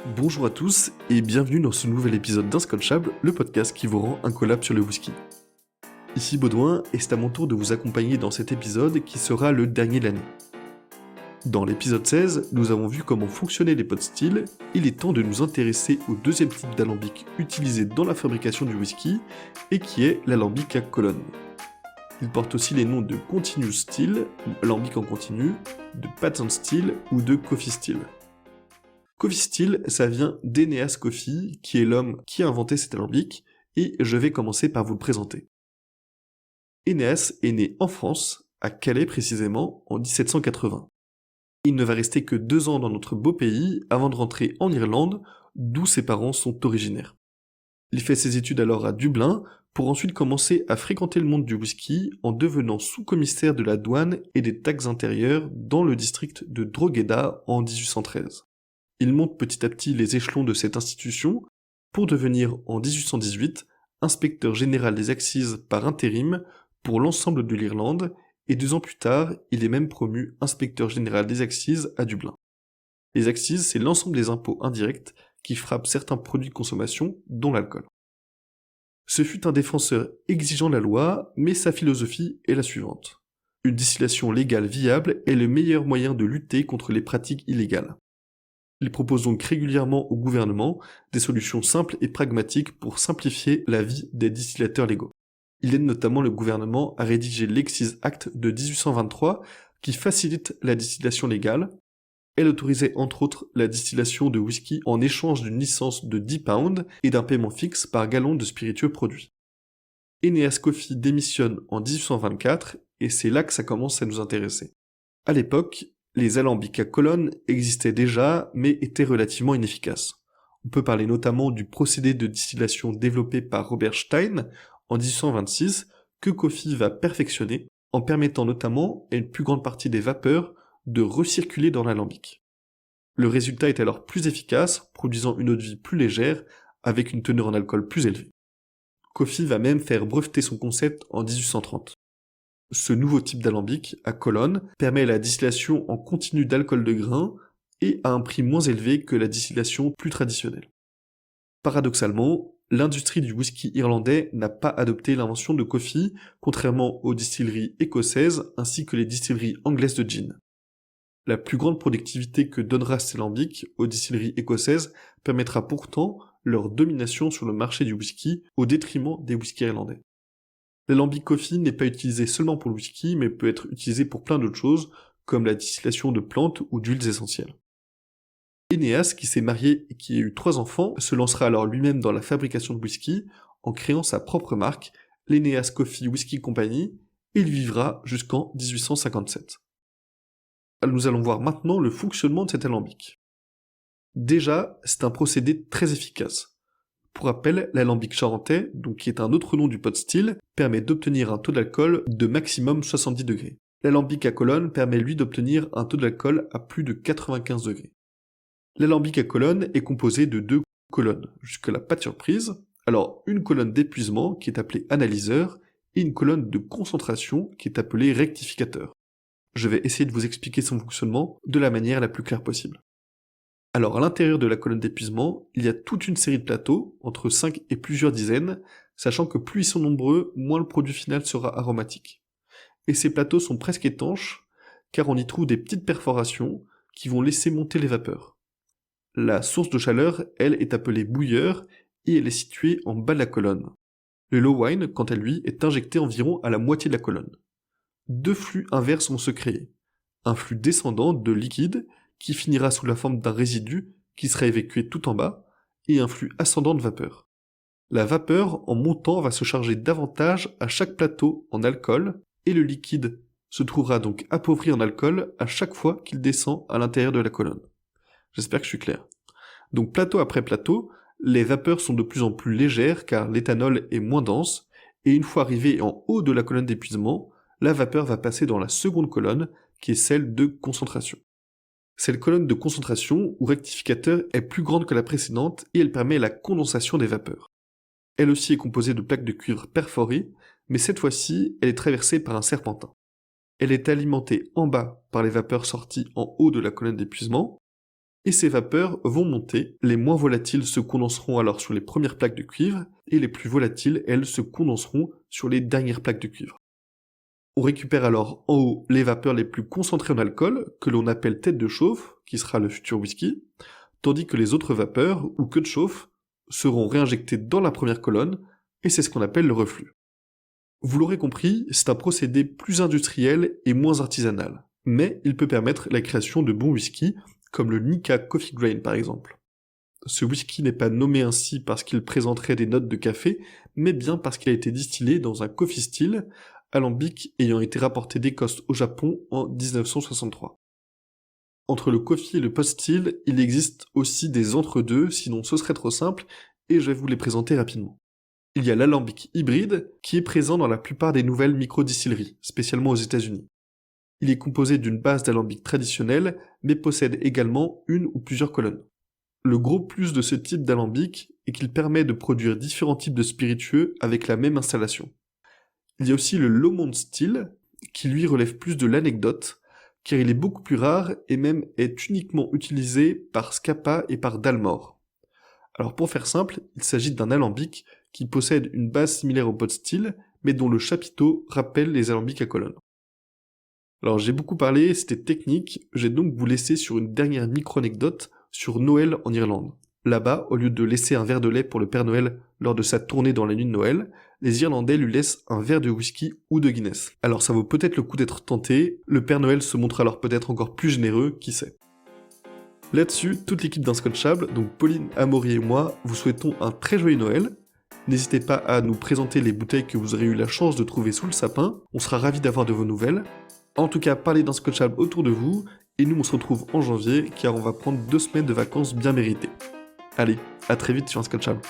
Bonjour à tous et bienvenue dans ce nouvel épisode d'Inscotchable, le podcast qui vous rend incollable sur le whisky. Ici Baudouin et c'est à mon tour de vous accompagner dans cet épisode qui sera le dernier de l'année. Dans l'épisode 16, nous avons vu comment fonctionnaient les pot stills. Il est temps de nous intéresser au deuxième type d'alambic utilisé dans la fabrication du whisky et qui est l'alambic à colonne. Il porte aussi les noms de continuous still, ou alambic en continu, de pattern still ou de coffee still. Coffee still, ça vient d'Eneas Coffey, qui est l'homme qui a inventé cet alambic, et je vais commencer par vous le présenter. Eneas est né en France, à Calais précisément, en 1780. Il ne va rester que 2 ans dans notre beau pays avant de rentrer en Irlande, d'où ses parents sont originaires. Il fait ses études alors à Dublin, pour ensuite commencer à fréquenter le monde du whisky en devenant sous-commissaire de la douane et des taxes intérieures dans le district de Drogheda en 1813. Il monte petit à petit les échelons de cette institution pour devenir en 1818 inspecteur général des Accises par intérim pour l'ensemble de l'Irlande et 2 ans plus tard, il est même promu inspecteur général des Accises à Dublin. Les Accises, c'est l'ensemble des impôts indirects qui frappent certains produits de consommation, dont l'alcool. Ce fut un défenseur exigeant de la loi, mais sa philosophie est la suivante. Une distillation légale viable est le meilleur moyen de lutter contre les pratiques illégales. Il propose donc régulièrement au gouvernement des solutions simples et pragmatiques pour simplifier la vie des distillateurs légaux. Il aide notamment le gouvernement à rédiger l'Excise Act de 1823 qui facilite la distillation légale. Elle autorisait entre autres la distillation de whisky en échange d'une licence de 10 pounds et d'un paiement fixe par gallon de spiritueux produit. Eneas Coffey démissionne en 1824 et c'est là que ça commence à nous intéresser. À l'époque, les alambics à colonne existaient déjà, mais étaient relativement inefficaces. On peut parler notamment du procédé de distillation développé par Robert Stein en 1826, que Coffey va perfectionner, en permettant notamment à une plus grande partie des vapeurs de recirculer dans l'alambic. Le résultat est alors plus efficace, produisant une eau de vie plus légère, avec une teneur en alcool plus élevée. Coffey va même faire breveter son concept en 1830. Ce nouveau type d'alambic, à colonne, permet la distillation en continu d'alcool de grain et à un prix moins élevé que la distillation plus traditionnelle. Paradoxalement, l'industrie du whisky irlandais n'a pas adopté l'invention de Coffey, contrairement aux distilleries écossaises ainsi que les distilleries anglaises de gin. La plus grande productivité que donnera cet alambic aux distilleries écossaises permettra pourtant leur domination sur le marché du whisky au détriment des whiskies irlandais. L'alambic Coffey n'est pas utilisé seulement pour le whisky, mais peut être utilisé pour plein d'autres choses, comme la distillation de plantes ou d'huiles essentielles. Eneas, qui s'est marié et qui a eu 3 enfants, se lancera alors lui-même dans la fabrication de whisky en créant sa propre marque, l'Eneas Coffey Whisky Company, et il vivra jusqu'en 1857. Nous allons voir maintenant le fonctionnement de cet alambic. Déjà, c'est un procédé très efficace. Pour rappel, l'alambic charentais, donc qui est un autre nom du pot still, permet d'obtenir un taux d'alcool de maximum 70 degrés. L'alambic à colonne permet lui d'obtenir un taux d'alcool à plus de 95 degrés. L'alambic à colonne est composé de 2 colonnes, jusque-là pas de surprise. Alors, une colonne d'épuisement qui est appelée analyseur et une colonne de concentration qui est appelée rectificateur. Je vais essayer de vous expliquer son fonctionnement de la manière la plus claire possible. Alors, à l'intérieur de la colonne d'épuisement, il y a toute une série de plateaux, entre 5 et plusieurs dizaines, sachant que plus ils sont nombreux, moins le produit final sera aromatique. Et ces plateaux sont presque étanches, car on y trouve des petites perforations qui vont laisser monter les vapeurs. La source de chaleur, elle, est appelée bouilleur, et elle est située en bas de la colonne. Le low wine, quant à lui, est injecté environ à la moitié de la colonne. 2 flux inverses vont se créer. Un flux descendant de liquide, qui finira sous la forme d'un résidu qui sera évacué tout en bas, et un flux ascendant de vapeur. La vapeur, en montant, va se charger davantage à chaque plateau en alcool, et le liquide se trouvera donc appauvri en alcool à chaque fois qu'il descend à l'intérieur de la colonne. J'espère que je suis clair. Donc plateau après plateau, les vapeurs sont de plus en plus légères car l'éthanol est moins dense, et une fois arrivé en haut de la colonne d'épuisement, la vapeur va passer dans la seconde colonne, qui est celle de concentration. Cette colonne de concentration ou rectificateur est plus grande que la précédente et elle permet la condensation des vapeurs. Elle aussi est composée de plaques de cuivre perforées, mais cette fois-ci, elle est traversée par un serpentin. Elle est alimentée en bas par les vapeurs sorties en haut de la colonne d'épuisement, et ces vapeurs vont monter. Les moins volatiles se condenseront alors sur les premières plaques de cuivre, et les plus volatiles, elles, se condenseront sur les dernières plaques de cuivre. On récupère alors en haut les vapeurs les plus concentrées en alcool, que l'on appelle tête de chauffe, qui sera le futur whisky, tandis que les autres vapeurs, ou queue de chauffe, seront réinjectées dans la première colonne, et c'est ce qu'on appelle le reflux. Vous l'aurez compris, c'est un procédé plus industriel et moins artisanal, mais il peut permettre la création de bons whiskies, comme le Nikka Coffee Grain par exemple. Ce whisky n'est pas nommé ainsi parce qu'il présenterait des notes de café, mais bien parce qu'il a été distillé dans un coffee still, alambic ayant été rapporté d'Écosse au Japon en 1963. Entre le coffee et le pot still, il existe aussi des entre-deux, sinon ce serait trop simple, et je vais vous les présenter rapidement. Il y a l'alambic hybride, qui est présent dans la plupart des nouvelles microdistilleries, spécialement aux États-Unis. Il est composé d'une base d'alambic traditionnelle, mais possède également une ou plusieurs colonnes. Le gros plus de ce type d'alambic est qu'il permet de produire différents types de spiritueux avec la même installation. Il y a aussi le Lomond Still, qui lui relève plus de l'anecdote, car il est beaucoup plus rare et même est uniquement utilisé par Scapa et par Dalmore. Alors pour faire simple, il s'agit d'un alambic qui possède une base similaire au pot still, mais dont le chapiteau rappelle les alambics à colonne. Alors j'ai beaucoup parlé, c'était technique, je vais donc vous laisser sur une dernière micro-anecdote sur Noël en Irlande. Là-bas, au lieu de laisser un verre de lait pour le Père Noël lors de sa tournée dans la nuit de Noël, les Irlandais lui laissent un verre de whisky ou de Guinness. Alors ça vaut peut-être le coup d'être tenté, le Père Noël se montre alors peut-être encore plus généreux, qui sait. Là-dessus, toute l'équipe d'Inscotchable, donc Pauline, Amaury et moi, vous souhaitons un très joyeux Noël. N'hésitez pas à nous présenter les bouteilles que vous aurez eu la chance de trouver sous le sapin, on sera ravis d'avoir de vos nouvelles. En tout cas, parlez d'Inscotchable autour de vous, et nous on se retrouve en janvier, car on va prendre 2 semaines de vacances bien méritées. Allez, à très vite sur Inscotchable.